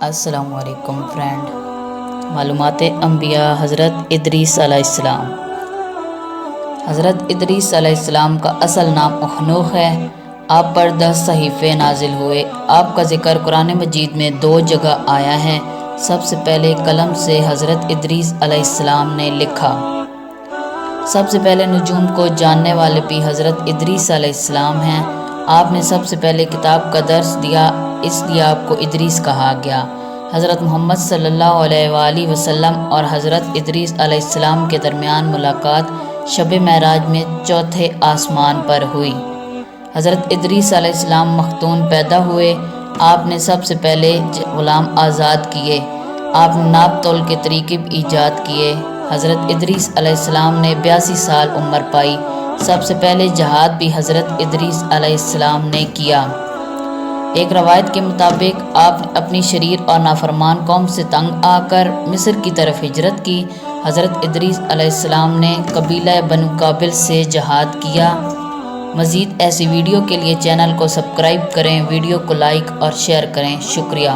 السلام علیکم فرینڈ، معلومات انبیاء حضرت ادریس علیہ السلام۔ حضرت ادریس علیہ السلام کا اصل نام اخنوخ ہے۔ آپ پر 10 صحیفے نازل ہوئے۔ آپ کا ذکر قرآن مجید میں 2 جگہ آیا ہے۔ سب سے پہلے قلم سے حضرت ادریس علیہ السلام نے لکھا۔ سب سے پہلے نجوم کو جاننے والے بھی حضرت ادریس علیہ السلام ہیں۔ آپ نے سب سے پہلے کتاب کا درس دیا، اس لیے آپ کو ادریس کہا گیا۔ حضرت محمد صلی اللہ علیہ وآلہ وسلم اور حضرت ادریس علیہ السلام کے درمیان ملاقات شب معراج میں 4تھے آسمان پر ہوئی۔ حضرت ادریس علیہ السلام مختون پیدا ہوئے۔ آپ نے سب سے پہلے غلام آزاد کیے۔ آپ نے ناپ تول کے طریقے بھی ایجاد کیے۔ حضرت ادریس علیہ السلام نے 82 سال عمر پائی۔ سب سے پہلے جہاد بھی حضرت ادریس علیہ السلام نے کیا۔ ایک روایت کے مطابق آپ نے اپنی شریر اور نافرمان قوم سے تنگ آ کر مصر کی طرف ہجرت کی۔ حضرت ادریس علیہ السلام نے قبیلہ بنو قابل سے جہاد کیا۔ مزید ایسی ویڈیو کے لیے چینل کو سبسکرائب کریں، ویڈیو کو لائک اور شیئر کریں۔ شکریہ۔